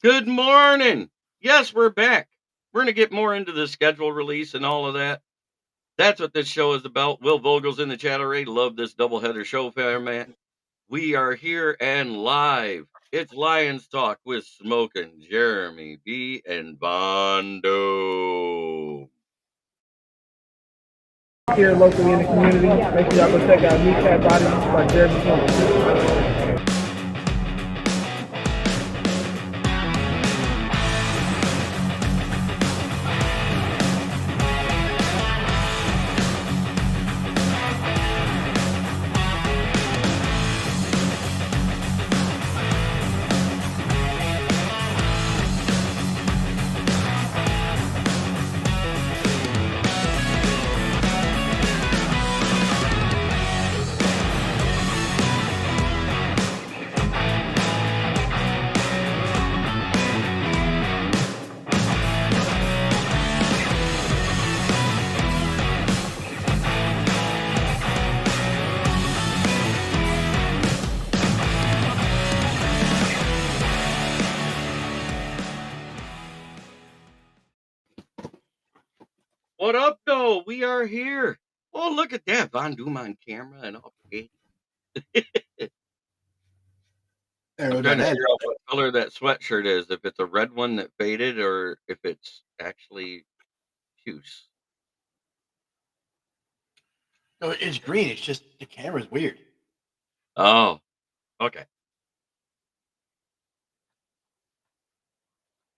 Good morning. Yes, we're back. We're going to get more into the schedule release and all of that. That's what this show is about. Will Vogel's in the chat already. Love this doubleheader show format. We are here and live. It's Lions Talk with Smokin' Jeremy B and Bondo. Here locally in the community, make sure y'all go check out Meat Cat Body by Jeremy Jones. What up, though? We are here. Oh, look at that. Von Doom on camera and all. Okay. I'm trying to figure out what color that sweatshirt is. If it's a red one that faded or if it's actually juice. No, it's green. It's just the camera's weird. Oh, okay.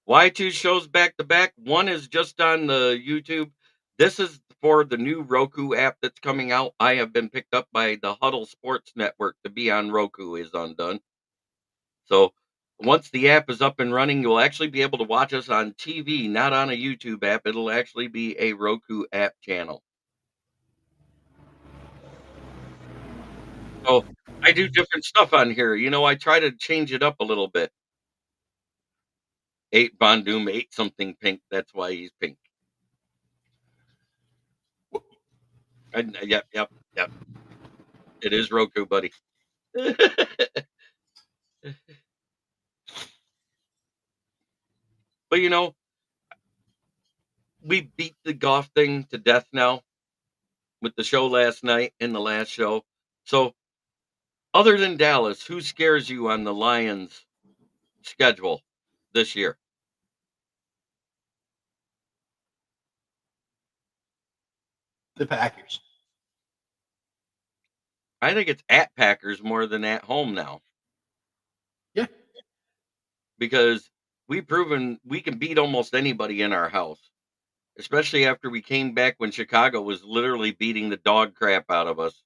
Why two shows back to back? One is just on the YouTube. This is for the new Roku app that's coming out. I have been picked up by the Huddle Sports Network to be on Roku is undone. So once the app is up and running, you'll actually be able to watch us on TV, not on a YouTube app. It'll actually be a Roku app channel. So I do different stuff on here. I try to change it up a little bit. Von Doom ate something pink. That's why he's pink. Yep. It is Roku, buddy. But we beat the golf thing to death now with the show last night and the last show. So other than Dallas, who scares you on the Lions schedule this year? The Packers. I think it's at Packers more than at home now. Yeah. Because we've proven we can beat almost anybody in our house, especially after we came back when Chicago was literally beating the dog crap out of us.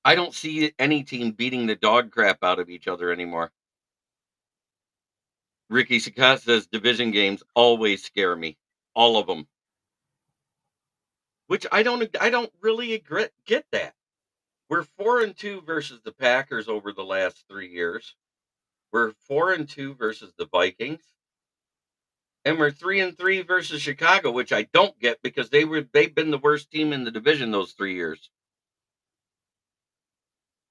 I don't see any team beating the dog crap out of each other anymore. Ricky Scott says division games always scare me. All of them. Which I don't really get that. We're 4-2 versus the Packers over the last 3 years. We're 4-2 versus the Vikings. And we're 3-3 versus Chicago, which I don't get because they've been the worst team in the division those 3 years.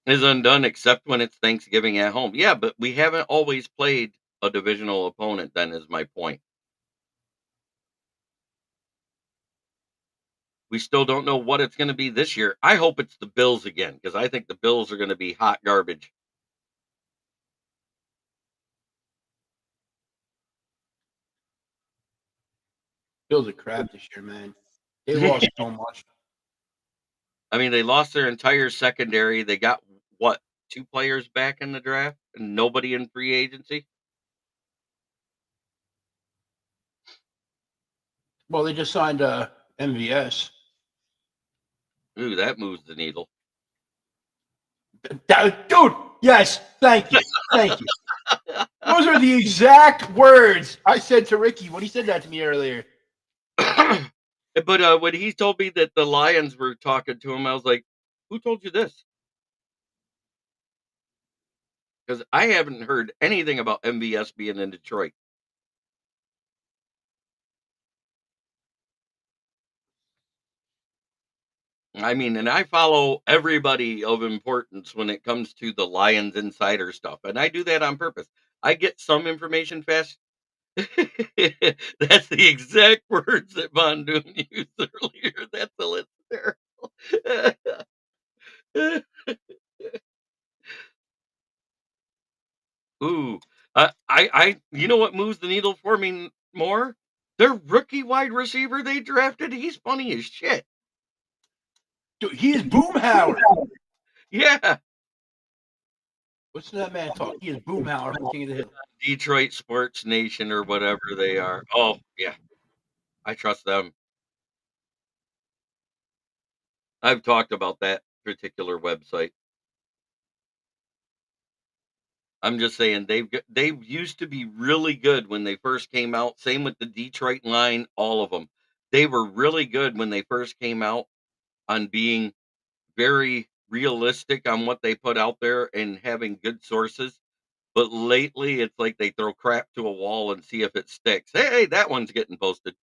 Is undone except when it's Thanksgiving at home. Yeah, but we haven't always played a divisional opponent, then is my point. We still don't know what it's going to be this year. I hope it's the Bills again because I think the Bills are going to be hot garbage. Bills are crap this year, man. They lost so much. I mean, they lost their entire secondary. They got, 2 players back in the draft and nobody in free agency? Well, they just signed MVS. Ooh, that moves the needle. Dude, yes, thank you. Thank you. Those are the exact words I said to Ricky when he said that to me earlier. But when he told me that the Lions were talking to him, I was like, who told you this? Because I haven't heard anything about MVS being in Detroit. I mean, and I follow everybody of importance when it comes to the Lions insider stuff, and I do that on purpose. I get some information fast. That's the exact words that Von Doom used earlier. That's hysterical. Ooh, you know what moves the needle for me more? Their rookie wide receiver they drafted. He's funny as shit. Dude, he is Boomhauer. Yeah, Listen to that man talk. He is Boomhauer from King of the Hill. Detroit Sports Nation or whatever they are. Oh yeah, I trust them. I've talked about that particular website. I'm just saying they used to be really good when they first came out. Same with the Detroit line, all of them. They were really good when they first came out on being very realistic on what they put out there and having good sources. But lately, it's like they throw crap to a wall and see if it sticks. Hey, that one's getting posted.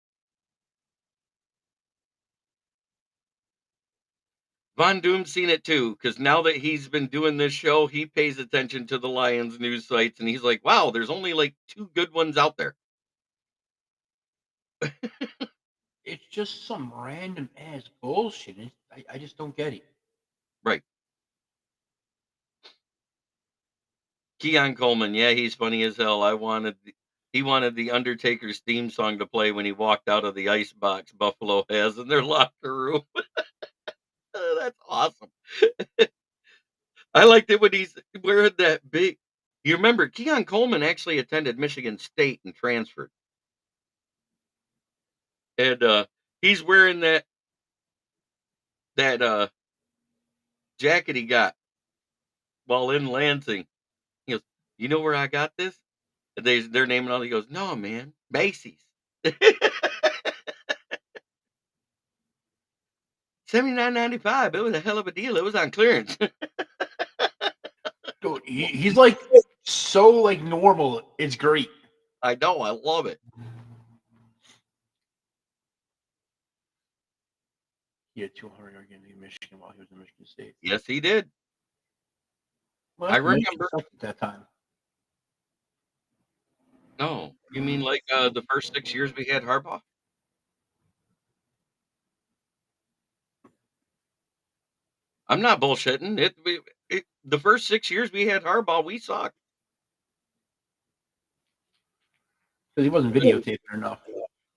Von Doom's seen it too, because now that he's been doing this show, he pays attention to the Lions news sites, and he's like, "Wow, there's only like 2 good ones out there." It's just some random ass bullshit. I just don't get it. Right. Keon Coleman, yeah, he's funny as hell. He wanted the Undertaker's theme song to play when he walked out of the ice box Buffalo has in their locker room. That's awesome. I liked it when he's wearing that big. You remember Keon Coleman actually attended Michigan State and transferred, and he's wearing that jacket he got while in Lansing. He goes, "You know where I got this?" And they're naming all. He goes, "No, man, Macy's." 79.95. It was a hell of a deal. It was on clearance. Dude, he's like so like normal. It's great. I know. I love it. He had 200 yard games in Michigan while he was in Michigan State. Yes, he did. Well, I Michigan remember. sucked at that time. No, you mean like the first 6 years we had Harbaugh? I'm not bullshitting. The first 6 years we had Harbaugh, we sucked. Because he wasn't videotaping enough.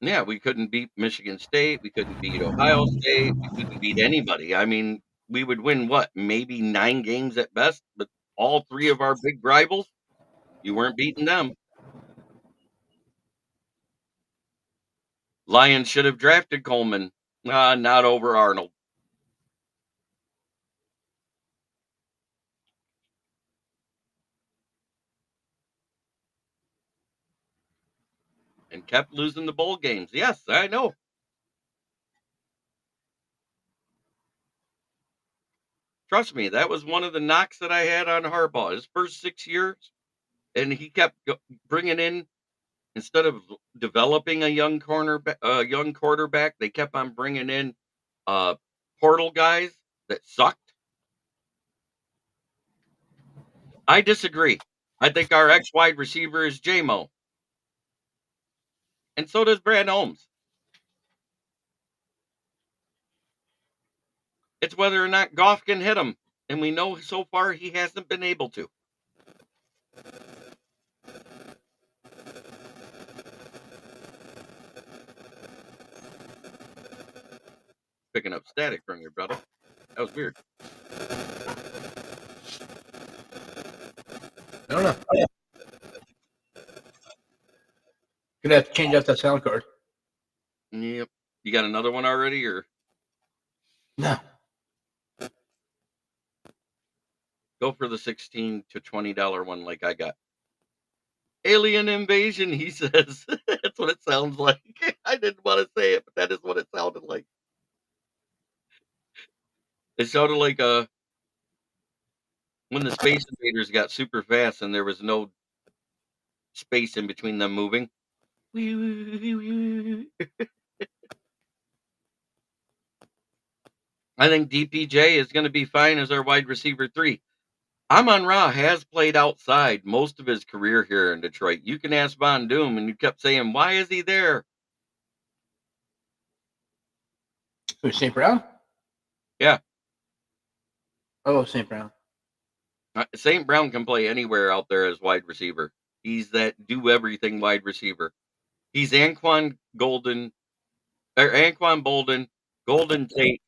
Yeah, we couldn't beat Michigan State. We couldn't beat Ohio State. We couldn't beat anybody. I mean, we would win what, maybe 9 games at best, but all three of our big rivals, you weren't beating them. Lions should have drafted Coleman, not over Arnold. And kept losing the bowl games. Yes, I know. Trust me, that was one of the knocks that I had on Harbaugh. His first 6 years, and he kept bringing in instead of developing a young quarterback, they kept on bringing in uh, portal guys that sucked. I disagree. I think our ex wide receiver is JMO, and so does Brad Holmes. It's whether or not Goff can hit him, and we know so far he hasn't been able to. Picking up static from your brother. That was weird. I don't know. Gonna have to change out that sound card. Yep. You got another one already, or No. go for the $16 to $20 one like I got? Alien invasion, he says. That's what it sounds like. I didn't want to say it, but that is what it sounded like. It sounded like when the Space Invaders got super fast and there was no space in between them moving. I think DPJ is going to be fine as our wide receiver 3. Amon-Ra has played outside most of his career here in Detroit. You can ask Von Doom, and you kept saying, why is he there? Who, St. Brown? Yeah. Oh, St. Brown. St. Brown can play anywhere out there as wide receiver. He's that do-everything wide receiver. He's Anquan Bolden, Golden Tate,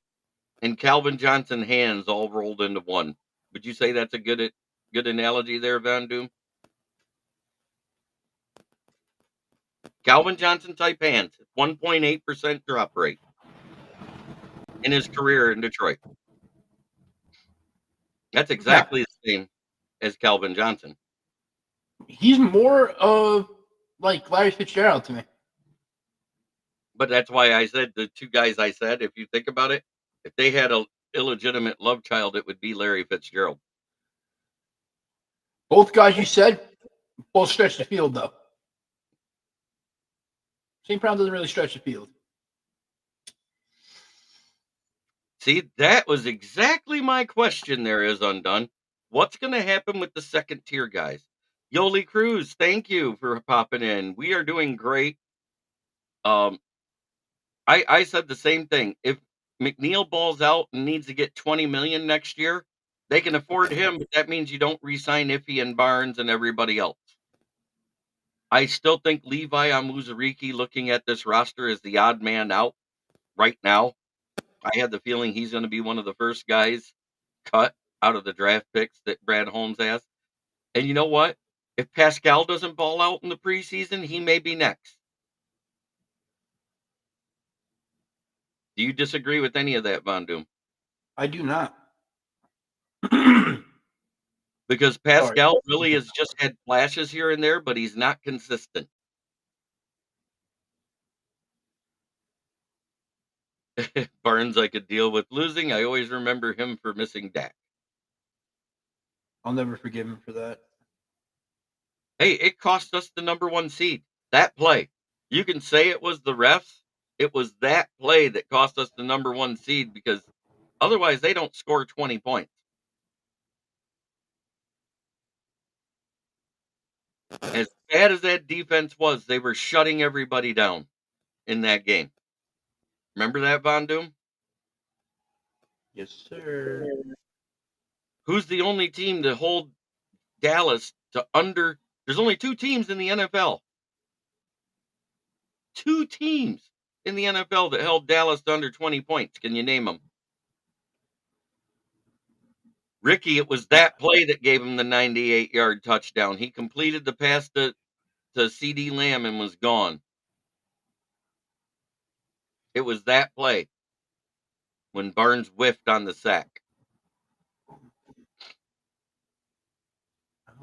and Calvin Johnson hands all rolled into one. Would you say that's a good analogy there, Van Doom? Calvin Johnson type hands, 1.8% drop rate in his career in Detroit. That's exactly the same as Calvin Johnson. He's more of like Larry Fitzgerald to me. But that's why I said the two guys I said, if you think about it, if they had an illegitimate love child, it would be Larry Fitzgerald. Both guys you said, both stretch the field, though. St. Brown doesn't really stretch the field. See, that was exactly my question there, is Undone. What's going to happen with the second tier guys? Yoli Cruz, thank you for popping in. We are doing great. I said the same thing. If McNeil balls out and needs to get $20 million next year, they can afford him, but that means you don't re-sign Iffy and Barnes and everybody else. I still think Levi Amuzariki, looking at this roster, is the odd man out right now. I had the feeling he's going to be one of the first guys cut out of the draft picks that Brad Holmes has. And you know what? If Pascal doesn't ball out in the preseason, he may be next. Do you disagree with any of that, Von Doom? I do not. Because Pascal really has just had flashes here and there, but he's not consistent. Barnes, I could deal with losing. I always remember him for missing Dak. I'll never forgive him for that. Hey, it cost us the number 1 seed. That play. You can say it was the refs. It was that play that cost us the number 1 seed, because otherwise they don't score 20 points. As bad as that defense was, they were shutting everybody down in that game. Remember that, Von Doom? Yes, sir. Who's the only team to hold Dallas to under? There's only 2 teams in the NFL. 2 teams in the NFL that held Dallas to under 20 points. Can you name them? Ricky, it was that play that gave him the 98-yard touchdown. He completed the pass to CD Lamb and was gone. It was that play when Barnes whiffed on the sack. I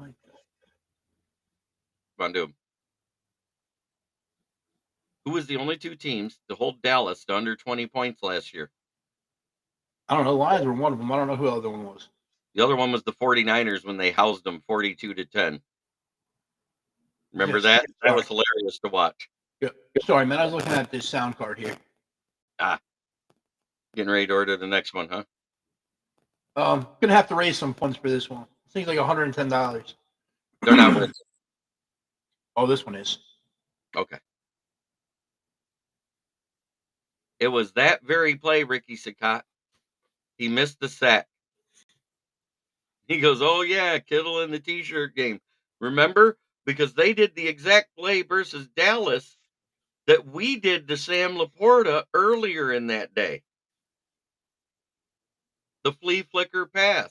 like that. Von Doom. Who was the only 2 teams to hold Dallas to under 20 points last year? I don't know. The Lions were one of them. I don't know who the other one was. The other one was the 49ers when they housed them 42-10. Remember Yes. that? That was hilarious to watch. Yeah. Sorry, man. I was looking at this sound card here. Getting ready to order the next one, huh? Gonna have to raise some funds for this one. This thing's like $110. They're not worth it. Oh, this one is. Okay. It was that very play, Ricky Sakat. He missed the sack. He goes, oh, yeah, Kittle in the T-shirt game. Remember? Because they did the exact play versus Dallas that we did to Sam Laporta earlier in that day. The flea flicker pass.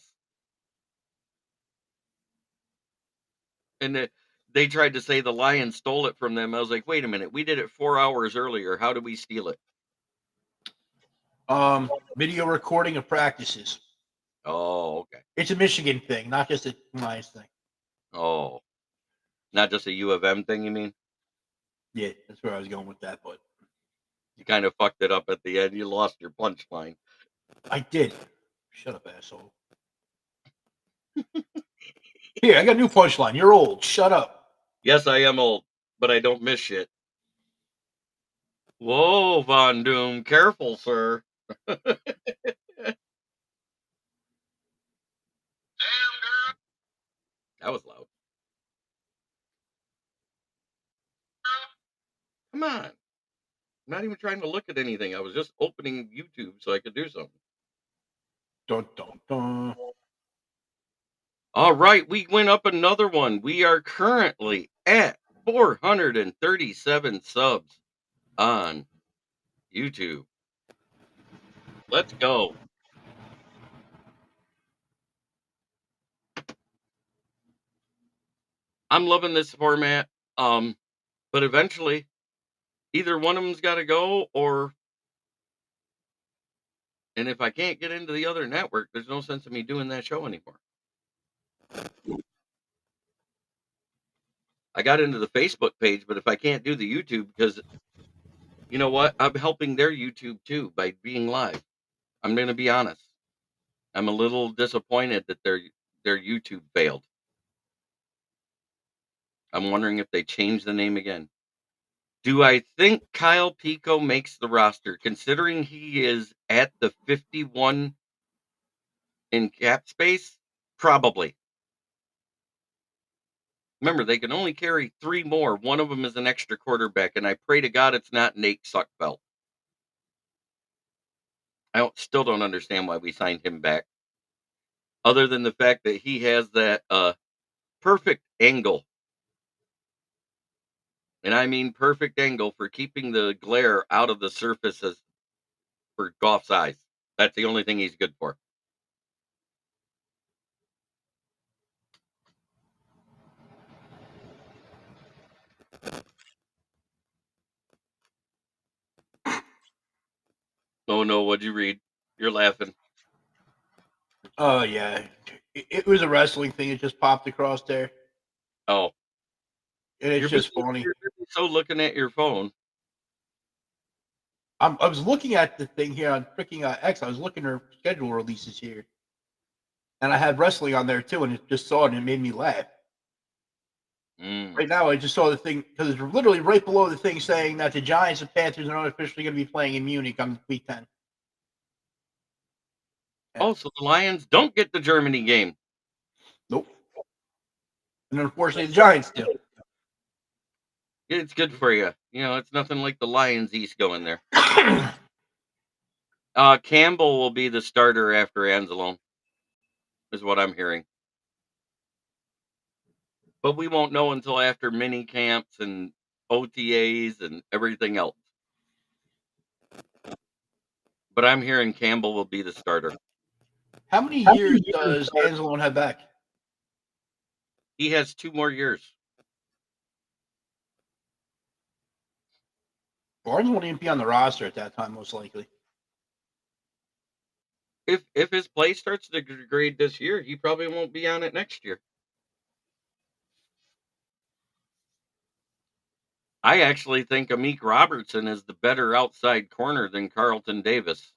And they tried to say the Lions stole it from them. I was like, wait a minute. We did it 4 hours earlier. How did we steal it? Video recording of practices. Oh, okay. It's a Michigan thing, not just a Lions thing. Oh, not just a U of M thing, you mean? Yeah, that's where I was going with that, but you kind of fucked it up at the end. You lost your punchline. I did. Shut up, asshole. Here, I got a new punchline. You're old. Shut up. Yes, I am old, but I don't miss shit. Whoa, Von Doom. Careful, sir. That was loud. Come on. I'm not even trying to look at anything. I was just opening YouTube so I could do something. Dun, dun, dun. All right, we went up another one. We are currently at 437 subs on YouTube. Let's go. I'm loving this format. But eventually either one of them's got to go, and if I can't get into the other network, there's no sense in me doing that show anymore. I got into the Facebook page, but if I can't do the YouTube, because you know what? I'm helping their YouTube too by being live. I'm going to be honest. I'm a little disappointed that their YouTube failed. I'm wondering if they changed the name again. Do I think Kyle Pico makes the roster, considering he is at the 51 in cap space? Probably. Remember, they can only carry 3 more. One of them is an extra quarterback, and I pray to God it's not Nate Suckfelt. Still don't understand why we signed him back, other than the fact that he has that perfect angle. And I mean perfect angle for keeping the glare out of the surfaces for Goff's eyes. That's the only thing he's good for. Oh no, what'd you read? You're laughing. Oh, yeah. It was a wrestling thing. It just popped across there. Oh. And it's just funny. You're so looking at your phone. I was looking at the thing here on freaking X. I was looking at her schedule releases here. And I had wrestling on there too, and it just saw it and it made me laugh. Right now, I just saw the thing because it's literally right below the thing saying that the Giants and Panthers are not officially going to be playing in Munich on week 10. Oh, so the Lions don't get the Germany game. Nope. And unfortunately, the Giants do. It's good for you. You know, it's nothing like the Lions East going there. Campbell will be the starter after Anzalone, is what I'm hearing. But we won't know until after mini camps and OTAs and everything else. But I'm hearing Campbell will be the starter. How many years does Anzalone have back? He has 2 more years. Barnes won't even be on the roster at that time, most likely. If his play starts to degrade this year, he probably won't be on it next year. I actually think Amik Robertson is the better outside corner than Carlton Davis.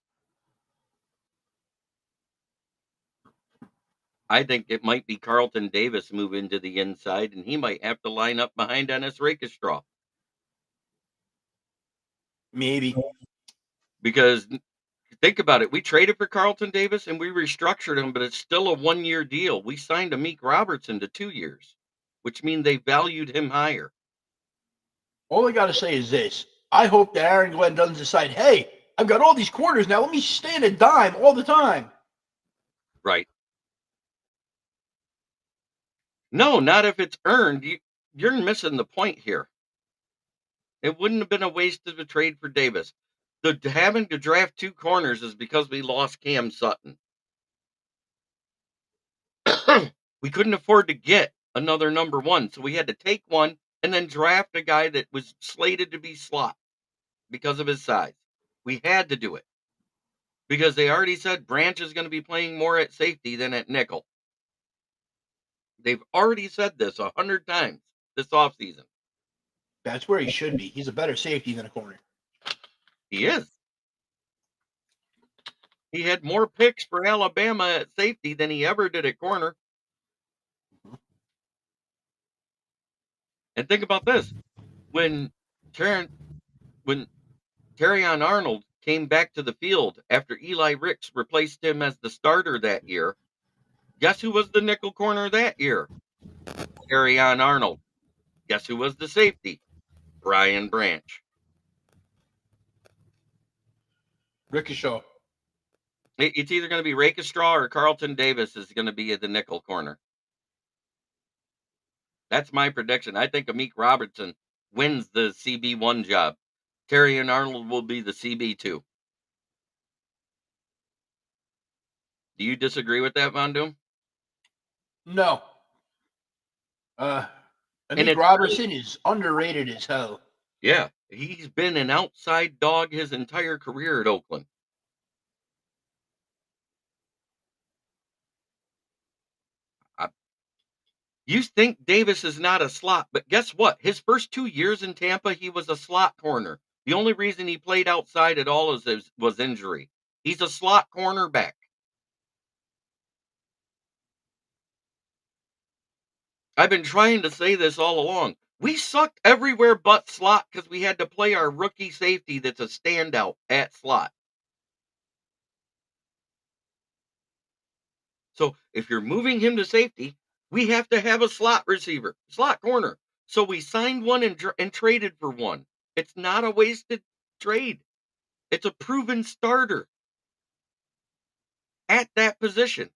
I think it might be Carlton Davis move into the inside, and he might have to line up behind Ennis Rakestraw. Maybe. Because think about it. We traded for Carlton Davis and we restructured him, but it's still a 1-year deal. We signed Amik Robertson to 2 years, which means they valued him higher. All I got to say is this. I hope that Aaron Glenn doesn't decide, hey, I've got all these corners now. Let me stand a dime all the time. Right. No, not if it's earned. You're missing the point here. It wouldn't have been a waste of a trade for Davis. Having to draft 2 corners is because we lost Cam Sutton. We couldn't afford to get another number 1, so we had to take one and then draft a guy that was slated to be slot because of his size. We had to do it because they already said Branch is going to be playing more at safety than at nickel. They've already said this 100 times this offseason. That's where he should be. He's a better safety than a corner. He is. He had more picks for Alabama at safety than he ever did at corner. And think about this. When Terrion Arnold came back to the field after Eli Ricks replaced him as the starter that year, guess who was the nickel corner that year? Arion Arnold. Guess who was the safety? Brian Branch. Ricochet. It's either going to be Rakestraw or Carlton Davis is going to be at the nickel corner. That's my prediction. I think Amik Robertson wins the CB1 job. Terrion Arnold will be the CB2. Do you disagree with that, Von Doom? No. And Amik Robertson is underrated as hell. Yeah, he's been an outside dog his entire career at Oakland. You think Davis is not a slot, but guess what? His first 2 years in Tampa, he was a slot corner. The only reason he played outside at all was injury. He's a slot cornerback. I've been trying to say this all along. We sucked everywhere but slot because we had to play our rookie safety that's a standout at slot. So if you're moving him to safety, we have to have a slot receiver, slot corner. So we signed one and traded for one. It's not a wasted trade. It's a proven starter at that position.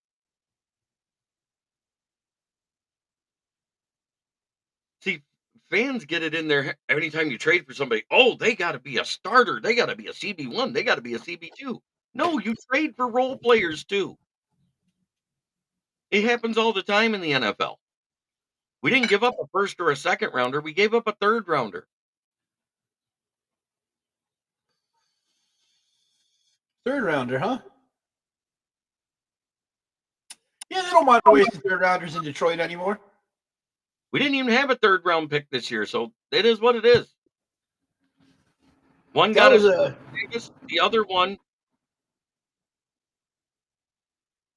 See, fans get it in there anytime you trade for somebody. Oh, they got to be a starter. They got to be a CB1. They got to be a CB2. No, you trade for role players too. It happens all the time in the NFL. We didn't give up a first or a second rounder. We gave up a third rounder. Third rounder, huh? Yeah, they don't mind wasting third rounders in Detroit anymore. We didn't even have a third round pick this year, so it is what it is. One got us Vegas, the other one.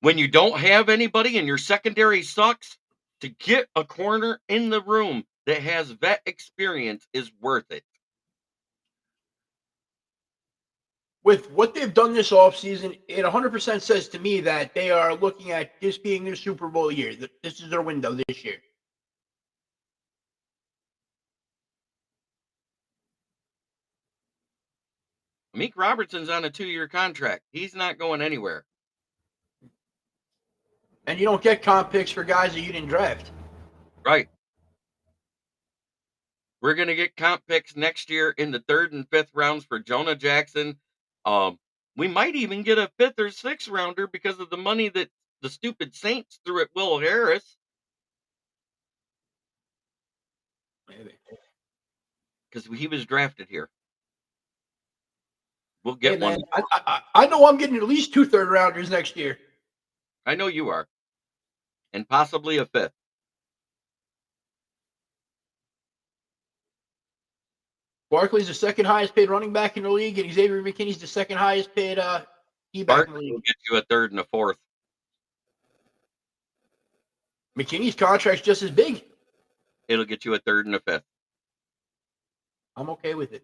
When you don't have anybody and your secondary sucks, to get a corner in the room that has vet experience is worth it. With what they've done this offseason, it 100% says to me that they are looking at this being their Super Bowl year. This is their window this year. Meek Robertson's on a 2-year contract. He's not going anywhere. And you don't get comp picks for guys that you didn't draft. Right. We're going to get comp picks next year in the 3rd and 5th rounds for Jonah Jackson. We might even get a 5th or 6th rounder because of the money that the stupid Saints threw at Will Harris. Maybe. Because he was drafted here. We'll get one. I know I'm getting at least 2 third rounders next year. I know you are. And possibly a 5th. Barkley's the second highest paid running back in the league, and Xavier McKinney's the second highest paid D-back in the league. Will get you a 3rd and a 4th. McKinney's contract's just as big. It'll get you a 3rd and a 5th. I'm okay with it.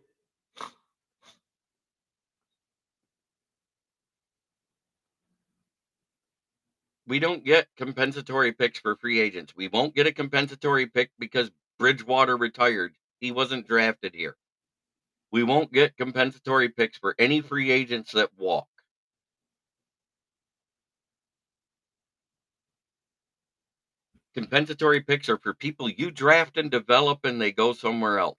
We don't get compensatory picks for free agents. We won't get a compensatory pick because Bridgewater retired. He wasn't drafted here. We won't get compensatory picks for any free agents that walk. Compensatory picks are for people you draft and develop and they go somewhere else.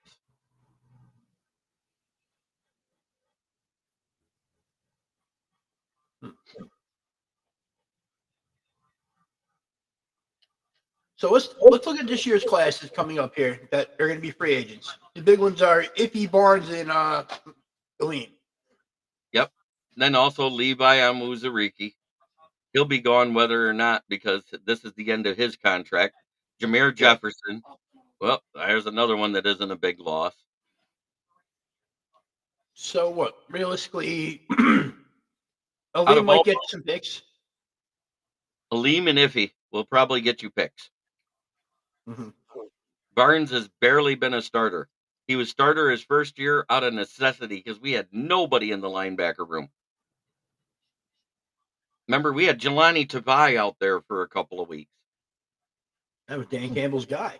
So let's look at this year's class that's coming up here that are going to be free agents. The big ones are Iffy, Barnes, and Aline. Yep. Then also Levi Amuzariki. He'll be gone whether or not because this is the end of his contract. Jameer Jefferson. Well, there's another one that isn't a big loss. So what? Realistically, Aline might get some picks. Aleem and Iffy will probably get you picks. Mm-hmm. Barnes has barely been a starter. He was starter his first year out of necessity because we had nobody in the linebacker room. Remember, we had Jelani Tavai out there for a couple of weeks. That was Dan Campbell's guy.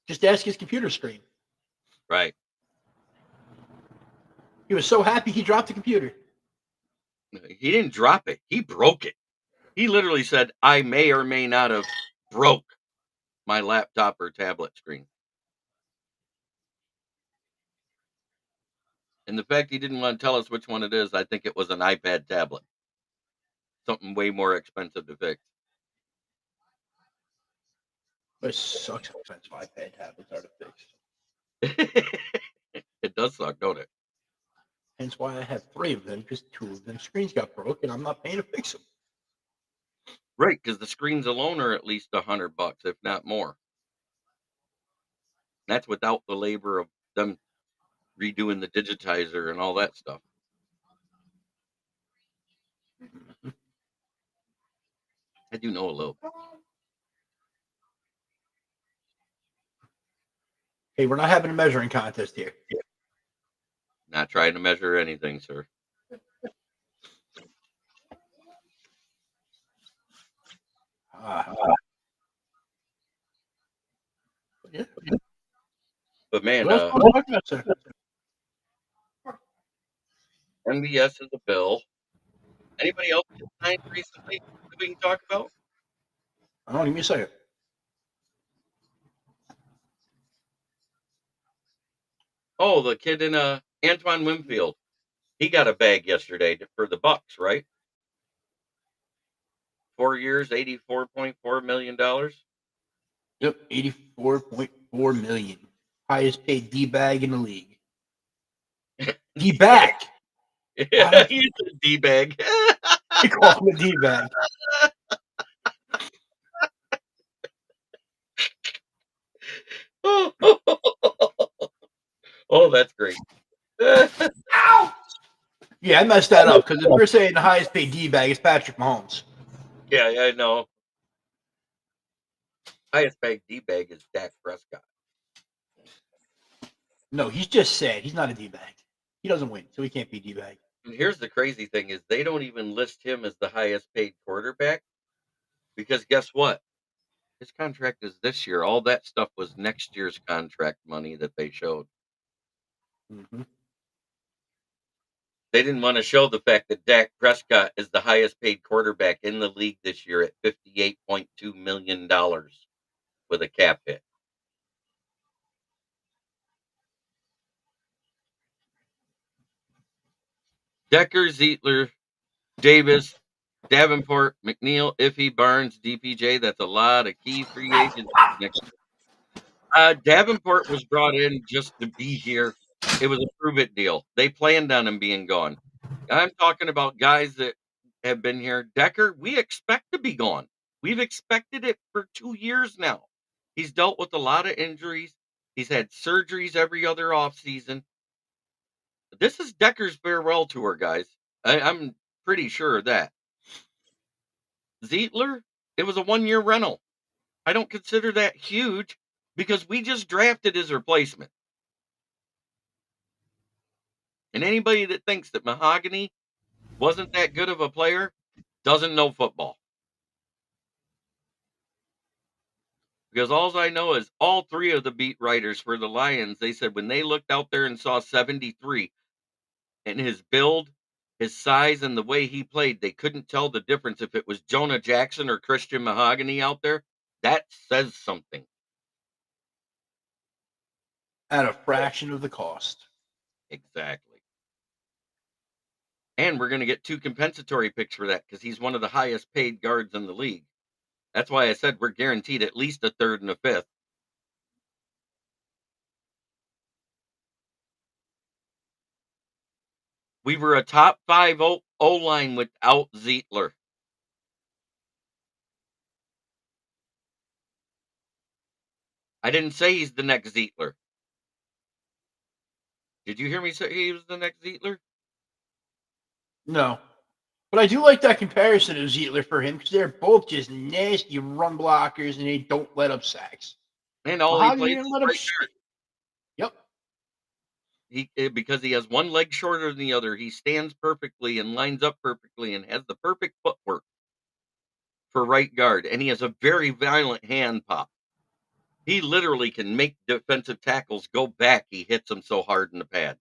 Just ask his computer screen. Right. He was so happy he dropped the computer. He didn't drop it. He broke it. He literally said, I may or may not have broke my laptop or tablet screen. And the fact he didn't want to tell us which one it is, I think it was an iPad tablet. Something way more expensive to fix. It sucks how expensive iPad tablets are to fix. It does suck, don't it? Hence why I have 3 of them, because 2 of them screens got broke, and I'm not paying to fix them. Right, because the screens alone are at least $100, if not more. That's without the labor of them redoing the digitizer and all that stuff. I do know a little. Hey, we're not having a measuring contest here. Not trying to measure anything, sir. Yeah. But man, What else do you want to talk about, sir? MBS is a bill. Anybody else get signed recently that we can talk about? Oh, give me a second. Oh, the kid in Antoine Winfield. He got a bag yesterday for the Bucks, right? 4 years, $84.4 million. Yep, $84.4 million. Highest paid D-bag in the league. D-bag. Yeah, he's a D-bag. They call him a D-bag. Oh, that's great. Ow! Yeah, I messed that up because if we're saying the highest paid D-bag is Patrick Mahomes. Yeah, I know. Highest paid D-bag is Dak Prescott. No, he's just sad. He's not a D-bag. He doesn't win, so he can't be D-bag. And here's the crazy thing is they don't even list him as the highest paid quarterback because guess what? His contract is this year. All that stuff was next year's contract money that they showed. Mm-hmm. They didn't want to show the fact that Dak Prescott is the highest paid quarterback in the league this year at $58.2 million with a cap hit. Decker, Zietler, Davis, Davenport, McNeil, Iffy, Barnes, DPJ. That's a lot of key free agents next year. Davenport was brought in just to be here. It was a prove it deal. They planned on him being gone. I'm talking about guys that have been here. Decker, we expect to be gone. We've expected it for 2 years now. He's dealt with a lot of injuries. He's had surgeries every other offseason. This is Decker's farewell tour, guys. I'm pretty sure of that. Zietler, it was a 1-year rental. I don't consider that huge because we just drafted his replacement. And anybody that thinks that Mahogany wasn't that good of a player doesn't know football. Because all I know is all 3 of the beat writers for the Lions, they said when they looked out there and saw 73 and his build, his size, and the way he played, they couldn't tell the difference if it was Jonah Jackson or Christian Mahogany out there. That says something. At a fraction of the cost. Exactly. And we're going to get 2 compensatory picks for that because he's one of the highest paid guards in the league. That's why I said we're guaranteed at least a 3rd and a 5th. We were a top 5 O-line without Zietler. I didn't say he's the next Zietler. Did you hear me say he was the next Zietler? No. But I do like that comparison of Zietler for him because they're both just nasty run blockers and they don't let up sacks. And all Well, he plays didn't is let up right shit. Yep. because he has one leg shorter than the other. He stands perfectly and lines up perfectly and has the perfect footwork for right guard, and he has a very violent hand pop. He literally can make defensive tackles go back. He hits them so hard in the pads.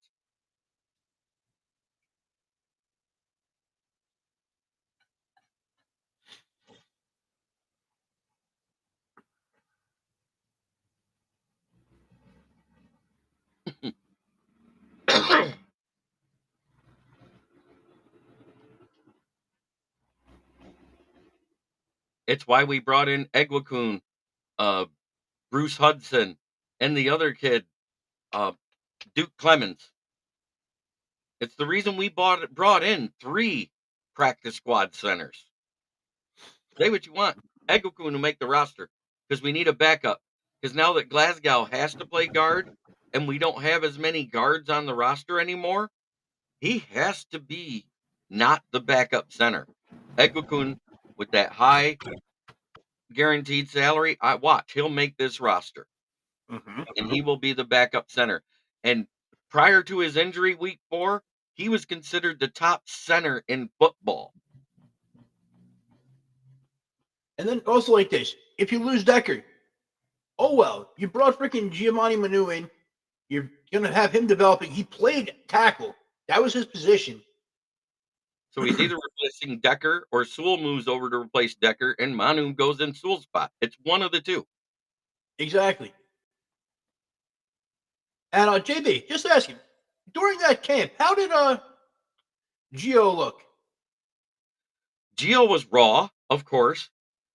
It's why we brought in Egwakun, uh, Bruce Hudson, and the other kid, uh, Duke Clemens. It's the reason we brought in 3 practice squad centers. Say what you want. Egwakun will make the roster because we need a backup. Because now that Glasgow has to play guard and we don't have as many guards on the roster anymore, he has to be not the backup center. Egwakun, with that high guaranteed salary, I watch, he'll make this roster. And he will be the backup center. And prior to his injury week 4, he was considered the top center in football. And then also like this, if you lose Decker, oh well, you brought freaking Giovanni Manu in. You're gonna have him developing. He played tackle. That was his position. So he's either replacing Decker or Sewell moves over to replace Decker and Manu goes in Sewell's spot. It's one of the two. Exactly. And JB, just asking, during that camp, how did Gio look? Gio was raw, of course.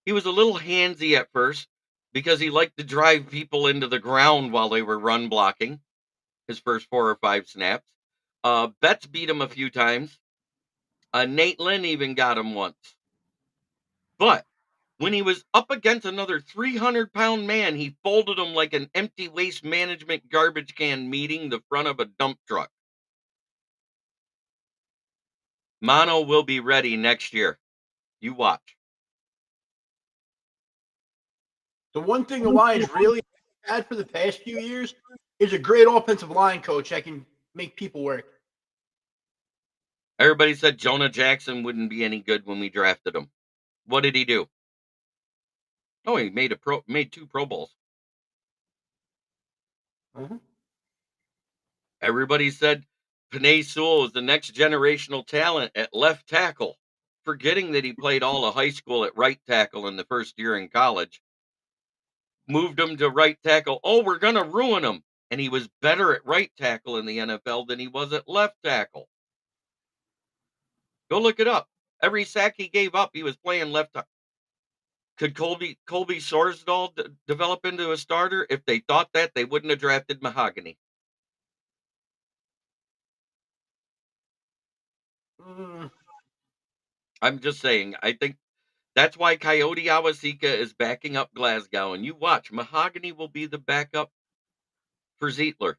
He was a little handsy at first because he liked to drive people into the ground while they were run blocking his first 4 or 5 snaps. Betts beat him a few times. Nate Lynn even got him once. But when he was up against another 300-pound man, he folded him like an empty waste management garbage can meeting the front of a dump truck. Mono will be ready next year. You watch. The one thing the Lions really had for the past few years is a great offensive line coach that can make people work. Everybody said Jonah Jackson wouldn't be any good when we drafted him. What did he do? Oh, he made 2 Pro Bowls. Everybody said Penei Sewell is the next generational talent at left tackle, forgetting that he played all of high school at right tackle in the first year in college. Moved him to right tackle. Oh, we're going to ruin him. And he was better at right tackle in the NFL than he was at left tackle. Go look it up. Every sack he gave up, he was playing left tackle. Could Colby Sorsdahl develop into a starter? If they thought that, they wouldn't have drafted Mahogany. I'm just saying, I think that's why Coyote Awasika is backing up Glasgow. And you watch, Mahogany will be the backup for Zietler.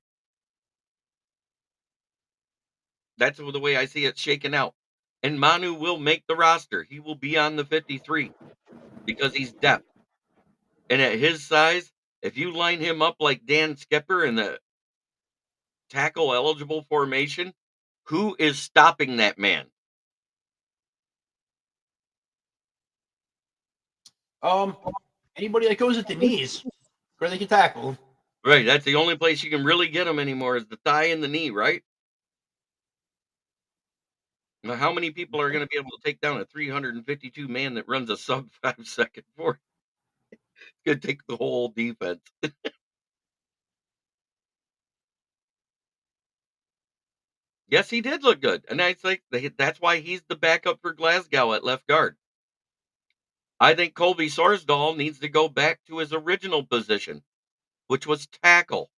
That's the way I see it shaking out. And Manu will make the roster. He will be on the 53 because he's depth. And at his size, if you line him up like Dan Skipper in the tackle eligible formation, who is stopping that man? Anybody that goes at the knees where they can tackle. Right, that's the only place you can really get him anymore is the thigh and the knee, right? Now, how many people are going to be able to take down a 352 man that runs a sub 5-second 40? It's going to take the whole defense. Yes, he did look good, and I think that's why he's the backup for Glasgow at left guard. I think Colby Sorsdahl needs to go back to his original position, which was tackle.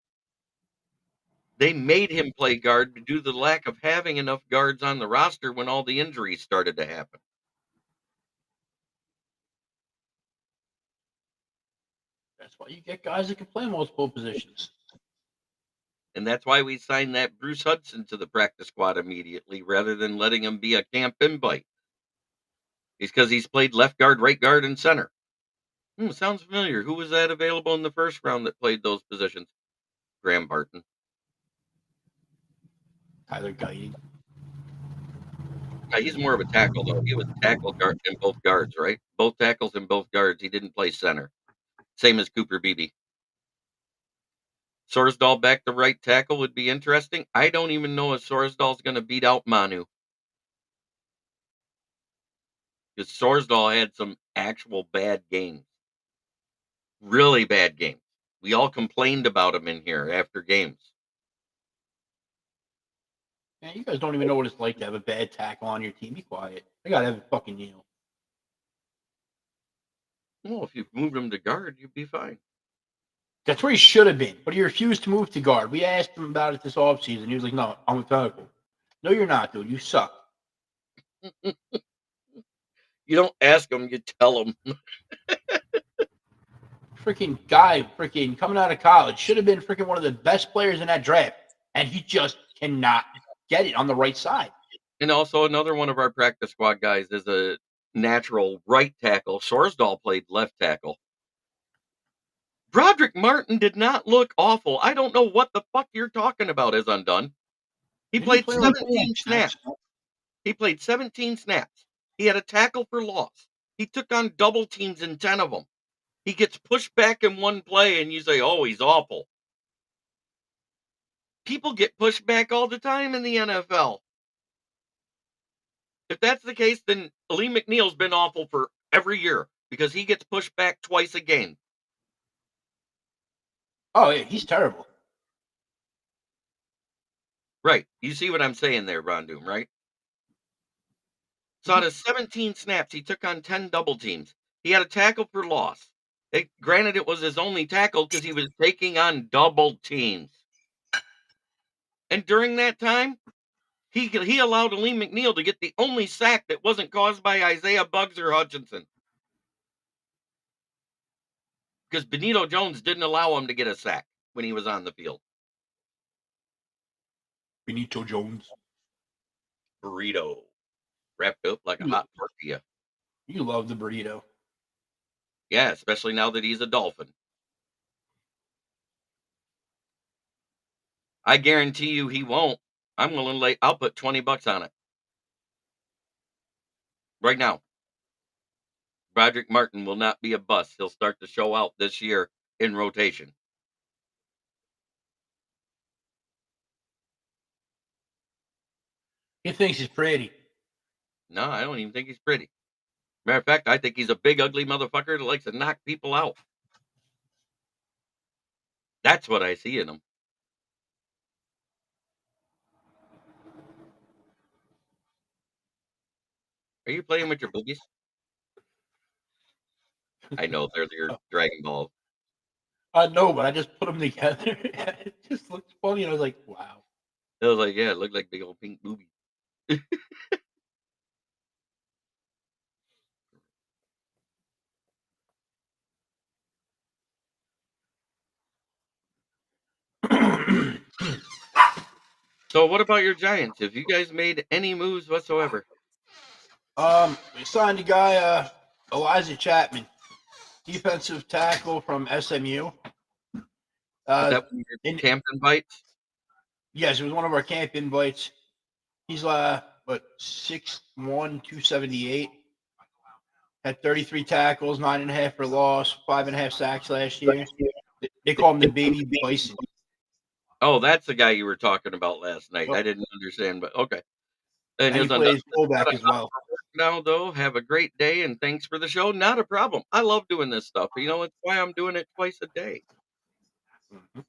They made him play guard due to the lack of having enough guards on the roster when all the injuries started to happen. That's why you get guys that can play multiple positions. And that's why we signed that Bruce Hudson to the practice squad immediately rather than letting him be a camp invite. It's because he's played left guard, right guard, and center. Sounds familiar. Who was that available in the first round that played those positions? Graham Barton. Tyler Guyton. He's more of a tackle, though. He was a tackle guard in both guards, right? Both tackles and both guards. He didn't play center. Same as Cooper Beebe. Sorsdahl back to right tackle would be interesting. I don't even know if Sorsdahl's going to beat out Manu. Because Sorsdahl had some actual bad games. Really bad games. We all complained about him in here after games. Man, you guys don't even know what it's like to have a bad tackle on your team. Be quiet. I gotta have a fucking kneel. Well, if you moved him to guard, you'd be fine. That's where he should have been, but he refused to move to guard. We asked him about it this offseason. He was like, "No, I'm a tackle." No, you're not, dude. You suck. You don't ask him, you tell him. Freaking guy, freaking coming out of college, should have been freaking one of the best players in that draft, and he just cannot get it on the right side. And also another one of our practice squad guys is a natural right tackle. Sorsdahl played left tackle. Broderick Martin did not look awful. I don't know what the fuck you're talking about is undone. He played 17 snaps. He played 17 snaps. He had a tackle for loss. He took on double teams in 10 of them. He gets pushed back in one play and you say, oh, he's awful. People get pushed back all the time in the NFL. If that's the case, then Lee McNeil's been awful for every year because he gets pushed back twice a game. Oh, yeah, he's terrible. Right. You see what I'm saying there, Ron Doom, right? So out of 17 snaps, he took on 10 double teams. He had a tackle for loss. Granted, it was his only tackle because he was taking on double teams. And during that time, he allowed Lee McNeil to get the only sack that wasn't caused by Isaiah Buggs or Hutchinson. Because Benito Jones didn't allow him to get a sack when he was on the field. Benito Jones. Burrito. Wrapped up like a hot tortilla. You love the burrito. Yeah, especially now that he's a Dolphin. I guarantee you he won't. I'm willing to I'll put $20 on it. Right now. Broderick Martin will not be a bust. He'll start to show out this year in rotation. He thinks he's pretty. No, I don't even think he's pretty. Matter of fact, I think he's a big, ugly motherfucker that likes to knock people out. That's what I see in him. Are you playing with your boogies? I know they're your Dragon Ball. I know, but I just put them together. It just looks funny, and I was like, wow. I was like, yeah, it looked like big old pink boobies. So what about your Giants? Have you guys made any moves whatsoever? We signed a guy, Elijah Chapman, defensive tackle from SMU. Is that one of your camp invites? Yes, it was one of our camp invites. He's 6'1", 278. Had 33 tackles, 9.5 for loss, 5.5 sacks last year. They call him the baby bison. Oh, that's the guy you were talking about last night. I didn't understand, but okay. And he plays fullback as well. Now, though, have a great day, and thanks for the show. Not a problem. I love doing this stuff. You know, it's why I'm doing it twice a day. Mm-hmm.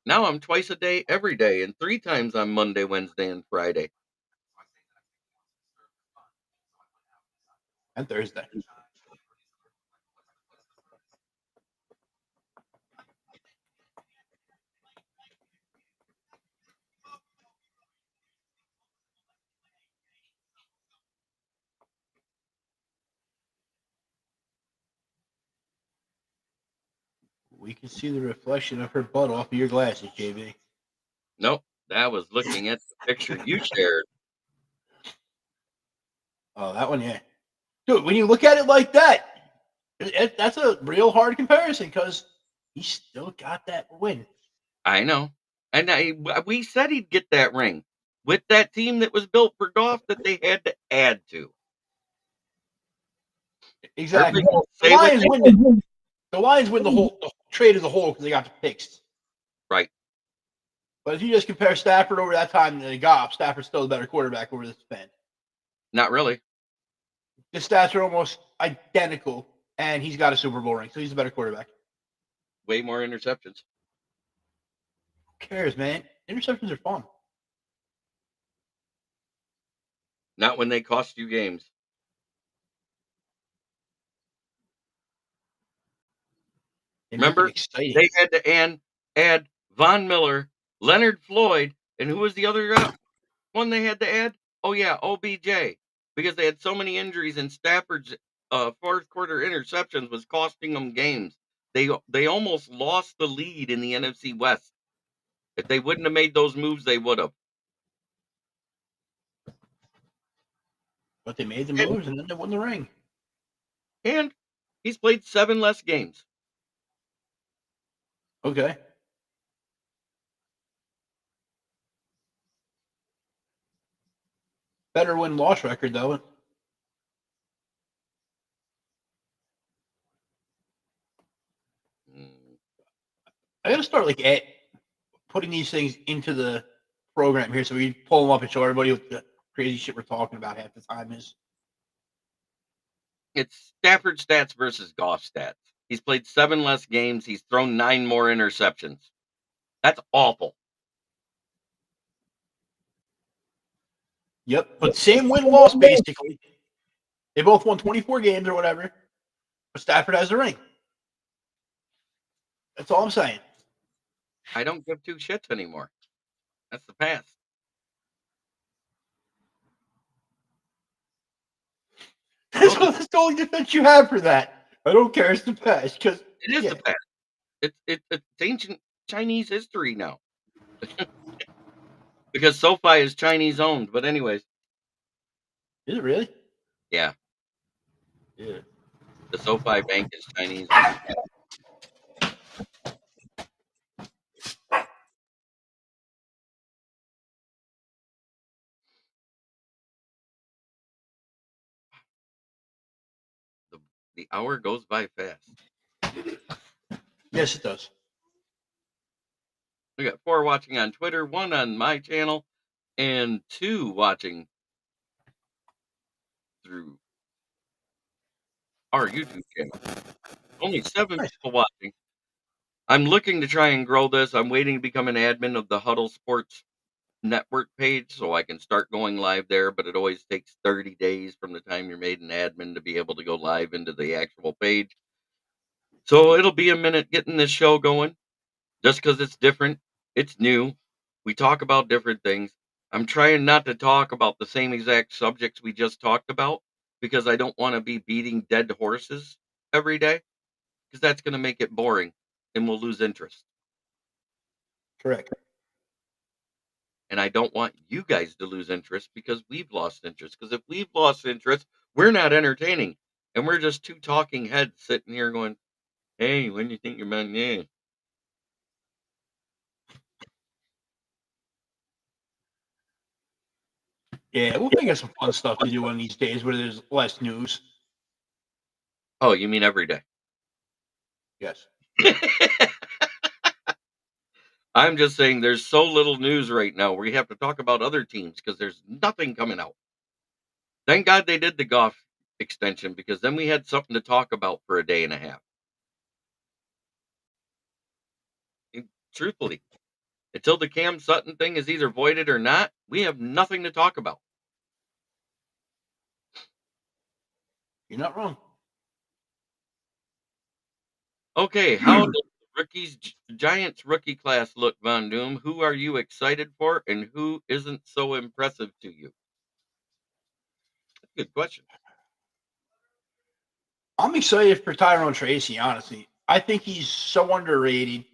Now I'm twice a day every day, and 3 times on Monday, Wednesday, and Friday. And Thursday. We can see the reflection of her butt off of your glasses, JB. Nope, that was looking at the picture you shared. Oh, that one, yeah. Dude, when you look at it like that, that's a real hard comparison because he still got that win. I know. And we said he'd get that ring. with that team that was built for Goff that they had to add to. Exactly. Everybody can The say what Lions they win. The Lions win the whole trade as a whole because they got the picks. right. But if you just compare Stafford over that time to Goff, Stafford's still the better quarterback over this span. Not really. The stats are almost identical, and he's got a Super Bowl ring, so he's a better quarterback. Way more interceptions. Who cares, man? Interceptions are fun. Not when they cost you games. They make it Remember, exciting. they had to add Von Miller, Leonard Floyd, and who was the other one they had to add? Oh yeah, OBJ, because they had so many injuries, and Stafford's fourth quarter interceptions was costing them games. They almost lost the lead in the NFC West. If they wouldn't have made those moves, they would have. But they made the And, moves, and then they won the ring. and he's played 7 less games. Okay. Better win-loss record, though. I got to start putting these things into the program here so we pull them up and show everybody what the crazy shit we're talking about half the time is. It's Stafford stats versus Goff stats. He's played 7 less games. He's thrown 9 more interceptions. That's awful. Yep, but same win-loss, basically. They both won 24 games or whatever, but Stafford has the ring. That's all I'm saying. I don't give 2 shits anymore. That's the past. That's the only defense you have for that. I don't care. It's the past. Because It is the past. It's ancient Chinese history now. Because SoFi is Chinese owned. But anyways. Is it really? Yeah. Yeah. The SoFi Bank is Chinese owned. The hour goes by fast. Yes, it does. We got 4 watching on Twitter, 1 on my channel, and 2 watching through our YouTube channel. Only 7 Nice. people watching. I'm looking to try and grow this. I'm waiting to become an admin of the Huddle Sports Network page so I can start going live there, but it always takes 30 days from the time you're made an admin to be able to go live into the actual page. So it'll be a minute getting this show going just because it's different. It's new. We talk about different things. I'm trying not to talk about the same exact subjects we just talked about because I don't want to be beating dead horses every day because that's going to make it boring and we'll lose interest. Correct. And I don't want you guys to lose interest because we've lost interest. Because if we've lost interest, we're not entertaining. And we're just 2 talking heads sitting here going, hey, when do you think you're about yeah. Yeah, we'll think of some fun stuff to do one of these days where there's less news. Oh, you mean every day? Yes. I'm just saying there's so little news right now. We have to talk about other teams because there's nothing coming out. Thank God they did the Goff extension because then we had something to talk about for a day and a half. And truthfully, until the Cam Sutton thing is either voided or not, we have nothing to talk about. You're not wrong. Okay, how does the Giants rookie class look, Von Doom? Who are you excited for, and who isn't so impressive to you? That's a good question. I'm excited for Tyrone Tracy, honestly. I think he's so underrated.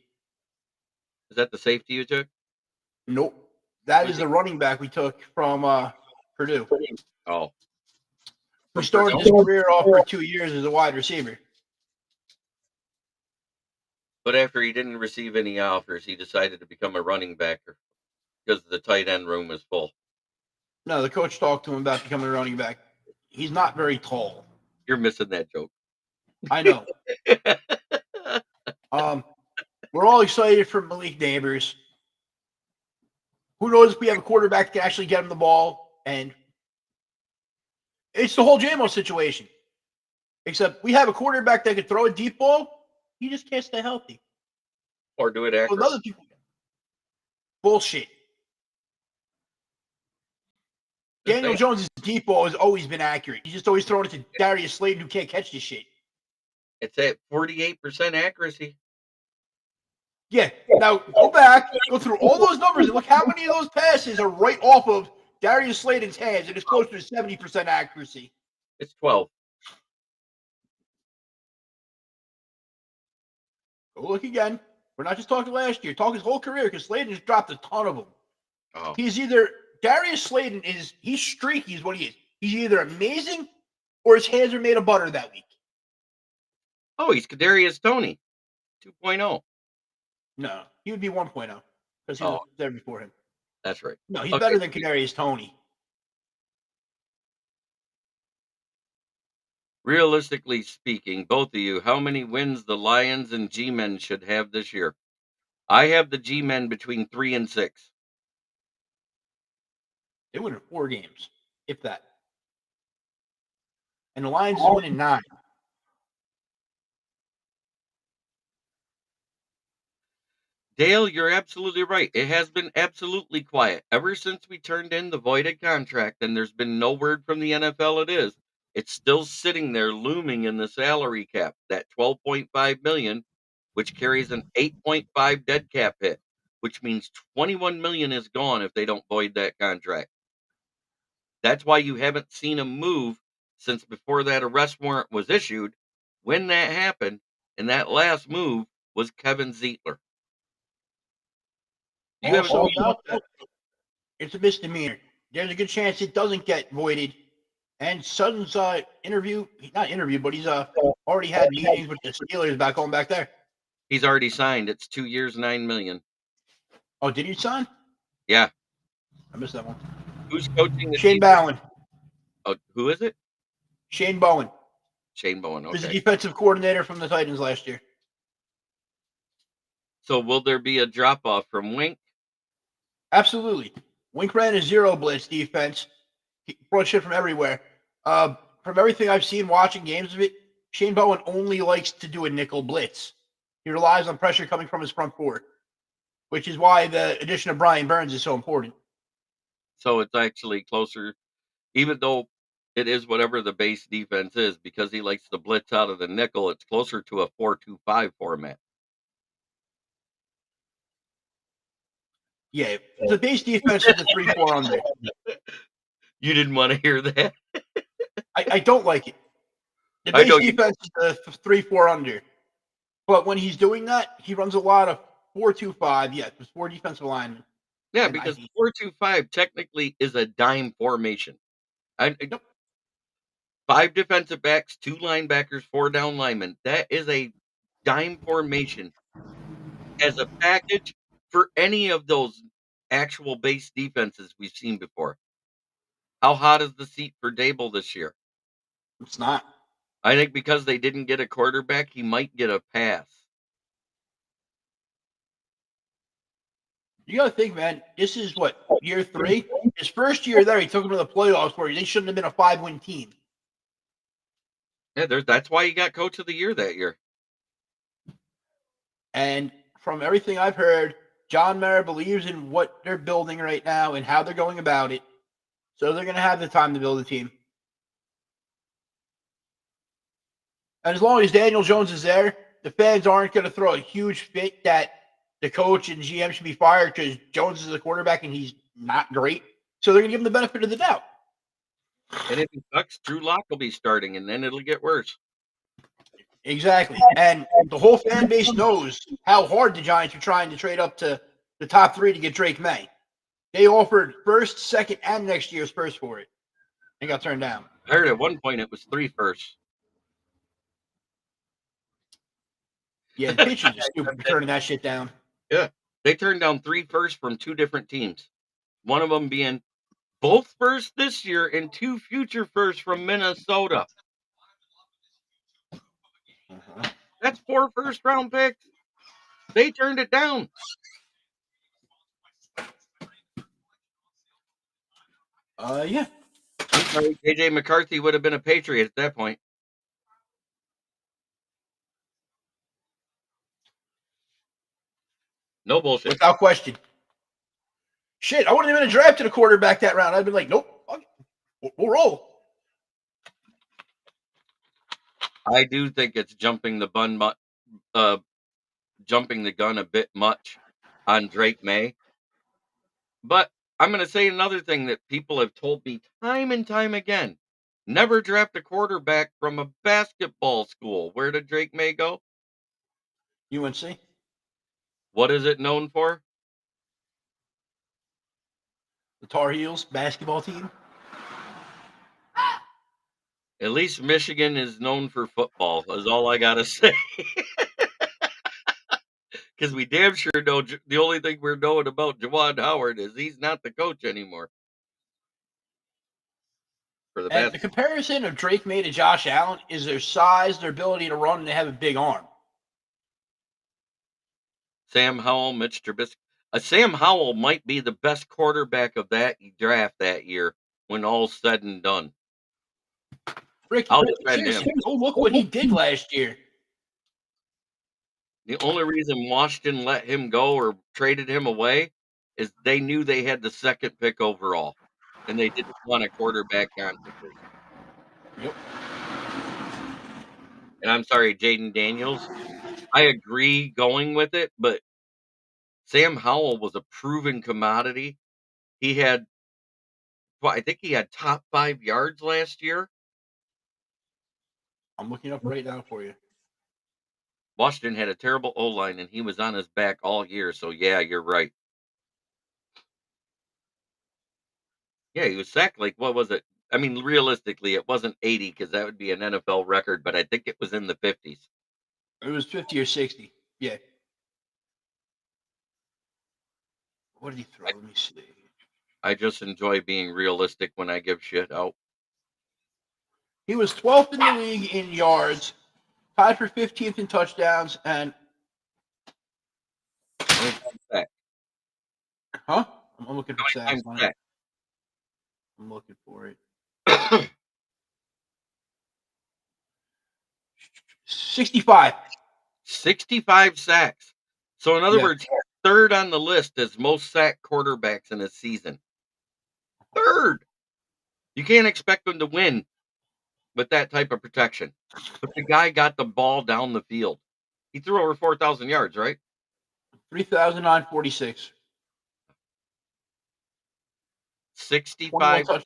Is that the safety you took? Nope. That Who's is he? the running back we took from Purdue. Oh, Who from started Purdue? his career off for 2 years as a wide receiver. But after he didn't receive any offers, he decided to become a running back. because the tight end room is full. No, the coach talked to him about becoming a running back. He's not very tall. You're missing that joke. I know. We're all excited for Malik Neighbors. Who knows if we have a quarterback that can actually get him the ball? And it's the whole JMO situation. Except we have a quarterback that can throw a deep ball. He just can't stay healthy. Or do it So accurate. other people, bullshit. Daniel Jones' deep ball has always been accurate. He's just always throwing it to Darius Slayton, who can't catch this shit. It's at 48% accuracy. Yeah. Now go back, go through all those numbers, and look how many of those passes are right off of Darius Slayton's hands, and it's closer to 70% accuracy. It's 12. Go look again. We're not just talking last year. Talk his whole career, because Slayton has dropped a ton of them. Oh. He's either Darius Slayton he's streaky is what he is. He's either amazing or his hands are made of butter that week. Oh, he's Kadarius Toney 2.0. No, he would be 1.0 because he was there before him. That's right. No, he's better than Kadarius Toney. Realistically speaking, both of you, how many wins the Lions and G-Men should have this year? I have the G-Men between 3 and 6. They win in 4 games, if that. And the Lions is winning 9. Dale, you're absolutely right. It has been absolutely quiet. Ever since we turned in the voided contract, and there's been no word from the NFL it's still sitting there looming in the salary cap, that $12.5 million, which carries an 8.5 dead cap hit, which means $21 million is gone if they don't void that contract. That's why you haven't seen a move since before that arrest warrant was issued. When that happened, and that last move was Kevin Zeitler. You haven't Also, about that, it's a misdemeanor. There's a good chance it doesn't get voided. And Sutton's not interview, but he's already had meetings with the Steelers about going back there. He's already signed. It's 2 years, $9 million. Oh, did he sign? Yeah. I missed that one. Who's coaching the Shane Bowen. Oh, who is it? Shane Bowen. Shane Bowen. Okay. He's the defensive coordinator from the Titans last year. So will there be a drop off from Wink? Absolutely. Wink ran a 0 blitz defense. He brought shit from everywhere. From everything I've seen watching games of it, Shane Bowen only likes to do a nickel blitz. He relies on pressure coming from his front four, which is why the addition of Brian Burns is so important. So it's actually closer, even though it is whatever the base defense is, because he likes to blitz out of the nickel, it's closer to a 4-2-5 format. Yeah, the base defense is the 3-4 under. You didn't want to hear that? I don't like it. The base defense is the 3-4 under. But when he's doing that, he runs a lot of 4-2-5. Yeah, there's 4 defensive linemen. Yeah, because 4-2-5 technically is a dime formation. 5 defensive backs, 2 linebackers, 4 down linemen. That is a dime formation as a package for any of those actual base defenses we've seen before. How hot is the seat for Dable this year? It's not. I think because they didn't get a quarterback, he might get a pass. You got to think, man, this is what, year 3? His first year there, he took them to the playoffs where they shouldn't have been a 5-win team. Yeah, that's why he got coach of the year that year. And from everything I've heard, John Mara believes in what they're building right now and how they're going about it. So they're going to have the time to build a team. And as long as Daniel Jones is there, the fans aren't going to throw a huge fit that the coach and GM should be fired because Jones is a quarterback and he's not great. So they're going to give him the benefit of the doubt. And if he sucks, Drew Lock will be starting, and then it'll get worse. Exactly. And the whole fan base knows how hard the Giants are trying to trade up to the top 3 to get Drake May. They offered first, second, and next year's first for it. And got turned down. I heard at one point it was 3 firsts. Yeah, the pitchers are stupid for turning that shit down. Yeah. They turned down 3 firsts from 2 different teams. One of them being both first this year and 2 future firsts from Minnesota. That's 4 first-round picks. They turned it down. Yeah. I'm sorry, JJ McCarthy would have been a Patriot at that point. No bullshit. Without question. Shit, I wouldn't have been drafted a quarterback that round. I'd been like, nope, we'll roll. I do think it's jumping the gun a bit much on Drake May. But I'm going to say another thing that people have told me time and time again. Never draft a quarterback from a basketball school. Where did Drake May go? UNC. What is it known for? The Tar Heels basketball team. At least Michigan is known for football, is all I got to say. Because we damn sure know the only thing we're knowing about Juwan Howard is he's not the coach anymore. For the And the comparison of Drake May to Josh Allen is their size, their ability to run, and they have a big arm. Sam Howell, Mitch Trubisky. Sam Howell might be the best quarterback of that draft that year when all's said and done. I'll defend him. Oh, look what he did last year. The only reason Washington let him go or traded him away is they knew they had the second pick overall, and they didn't want a quarterback controversy. Yep. And I'm sorry, Jaden Daniels. I agree going with it, but Sam Howell was a proven commodity. He had, well, I think he had top 5 yards last year. I'm looking up right now for you. Washington had a terrible O-line, and he was on his back all year. So, yeah, you're right. Yeah, he was sacked like, what was it? I mean, realistically, it wasn't 80 because that would be an NFL record, but I think it was in the 50s. It was 50 or 60. Yeah. What did he throw? Let me see. I just enjoy being realistic when I give shit out. He was 12th in the league in yards, tied for 15th in touchdowns, and huh? I'm looking for sacks on it. I'm looking for it. 65. 65 sacks. So, in other words, third on the list as most sacked quarterbacks in a season. Third. You can't expect them to win with that type of protection. But the guy got the ball down the field. He threw over 4,000 yards, right? 3,946. 65, 21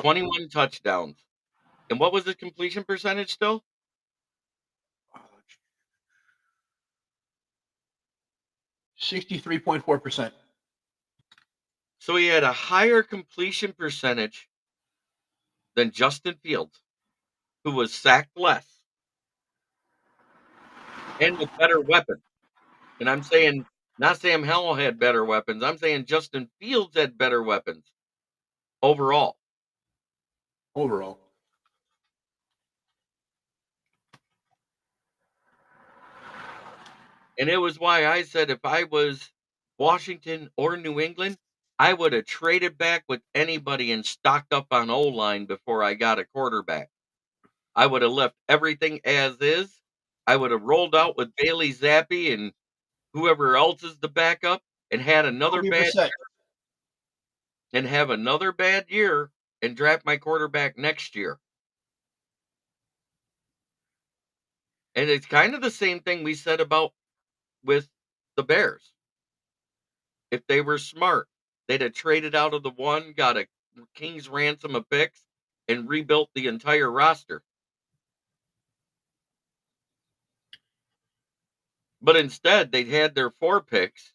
21 touchdowns. And what was the completion percentage still? 63.4%. So he had a higher completion percentage than Justin Fields, who was sacked less and with better weapons. And I'm saying not Sam Howell had better weapons. I'm saying Justin Fields had better weapons overall. And it was why I said if I was Washington or New England, I would have traded back with anybody and stocked up on O-line before I got a quarterback. I would have left everything as is. I would have rolled out with Bailey Zappi and whoever else is the backup and had another bad year and have another bad year and draft my quarterback next year. And it's kind of the same thing we said about with the Bears. If they were smart, they'd have traded out of the one, got a king's ransom of picks, and rebuilt the entire roster. But instead, they had their 4 picks.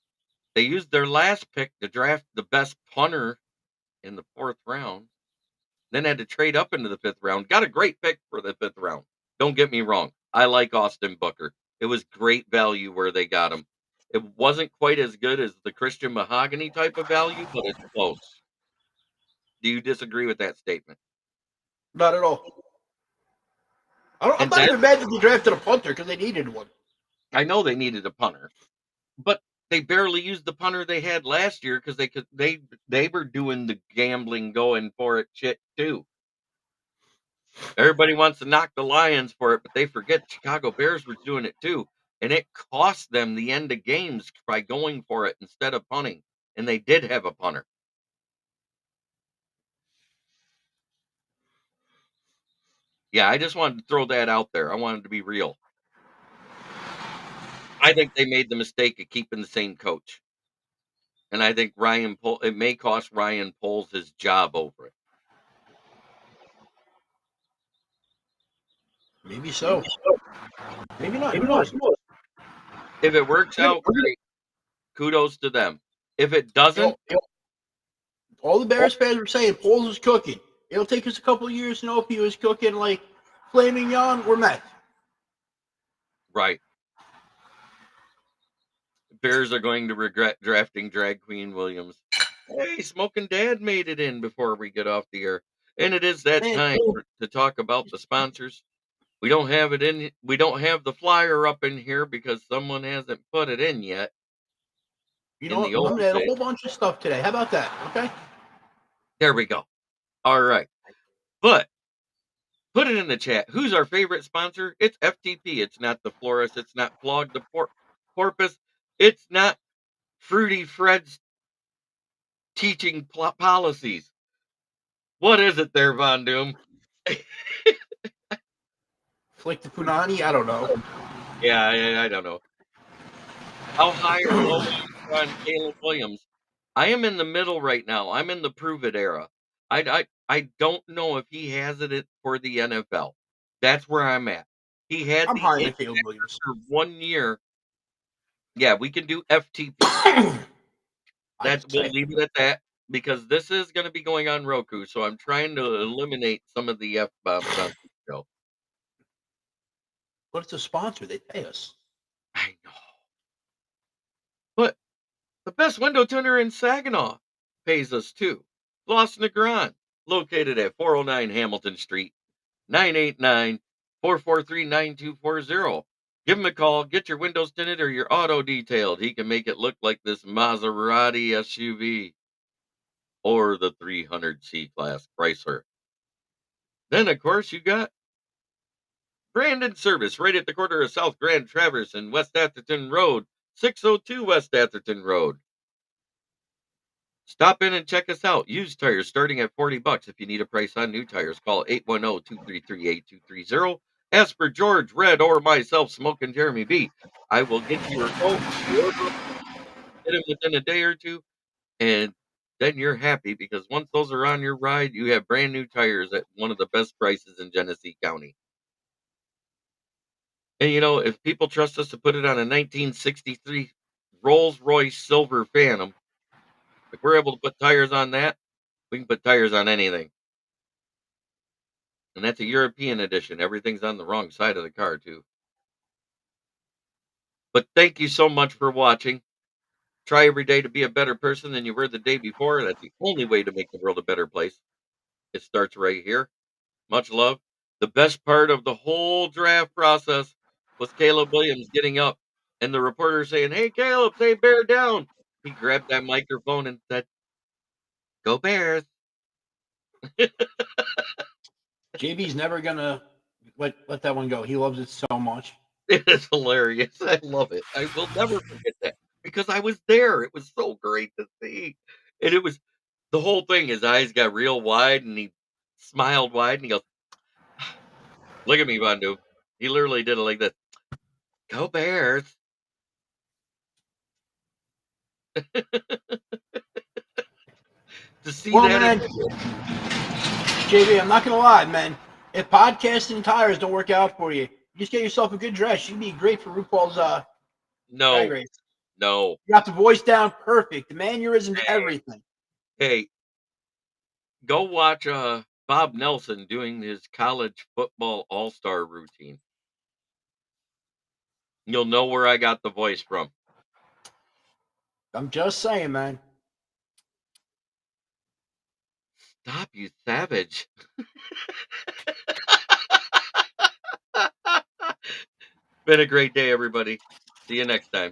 They used their last pick to draft the best punter in the 4th round. Then had to trade up into the 5th round. Got a great pick for the 5th round. Don't get me wrong. I like Austin Booker. It was great value where they got him. It wasn't quite as good as the Christian mahogany type of value, but it's close. Do you disagree with that statement? Not at all. I'm And not that even mad that they drafted a punter because they needed one. I know they needed a punter, but they barely used the punter they had last year because they were doing the gambling, going for it shit too. Everybody wants to knock the Lions for it, but they forget the Chicago Bears were doing it too, and it cost them the end of games by going for it instead of punting. And they did have a punter. Yeah, I just wanted to throw that out there. I wanted to be real. I think they made the mistake of keeping the same coach. And I think it may cost Ryan Poles his job over it. Maybe so. Maybe not. Who knows? If it works out, great. Kudos to them. If it doesn't, All the Bears fans were saying Poles was cooking. It'll take us a couple of years to know if he was cooking like flaming young or meth. right. Bears are going to regret drafting Drag Queen Williams. Hey, Smoking Dad made it in before we get off the air. And it is that Man, time to talk about the sponsors. We don't have the flyer up in here because someone hasn't put it in yet. you In know the what? I'm old gonna add a days. whole bunch of stuff today. How about that? Okay. There we go. All right. But put it in the chat. Who's our favorite sponsor? It's FTP. It's not the florist. It's not Flog the Porpoise. It's not Fruity Fred's teaching policies. What is it there, Von Doom? Flick the Punani? I don't know. Yeah, I don't know. How high or low are you on Caleb Williams? I am in the middle right now. I'm in the prove it era. I don't know if he has it for the NFL. That's where I'm at. He had I'm the high it on Caleb Williams. for 1 year. Yeah, we can do FTP. We'll leave it at that because this is going to be going on Roku. So I'm trying to eliminate some of the F bombs on the show. But it's a sponsor. They pay us. I know. But the best window tuner in Saginaw pays us too. Los Negron, located at 409 Hamilton Street, 989-443-9240. Give him a call, get your windows tinted or your auto detailed. He can make it look like this Maserati SUV or the 300C class Chrysler. Then, of course, you got Brandon Service right at the corner of South Grand Traverse and West Atherton Road, 602 West Atherton Road. Stop in and check us out. Used tires starting at $40. If you need a price on new tires, call 810-233-8230. Ask for George, Red, or myself, Smoking Jeremy B. I will get you a quote. Get it within a day or two, and then you're happy because once those are on your ride, you have brand new tires at one of the best prices in Genesee County. And if people trust us to put it on a 1963 Rolls-Royce Silver Phantom, if we're able to put tires on that, we can put tires on anything. And that's a European edition. Everything's on the wrong side of the car, too. But thank you so much for watching. Try every day to be a better person than you were the day before. That's the only way to make the world a better place. It starts right here. Much love. The best part of the whole draft process was Caleb Williams getting up and the reporter saying, "Hey, Caleb, say bear down." He grabbed that microphone and said, "Go Bears." JB's never gonna let that one go. He loves it so much. It is hilarious. I love it. I will never forget that because I was there. It was so great to see. And it was the whole thing. His eyes got real wide and he smiled wide and he goes, "Look at me, Bandu." He literally did it like this. "Go Bears." To see Well, that. man, JB, I'm not gonna lie, man. If podcasting and tires don't work out for you, you just get yourself a good dress. You'd be great for RuPaul's Drag No, Race. no. You got the voice down perfect. The mannerisms, everything. Hey, go watch Bob Nelson doing his college football all-star routine. You'll know where I got the voice from. I'm just saying, man. Stop, you savage. Been a great day, everybody. See you next time.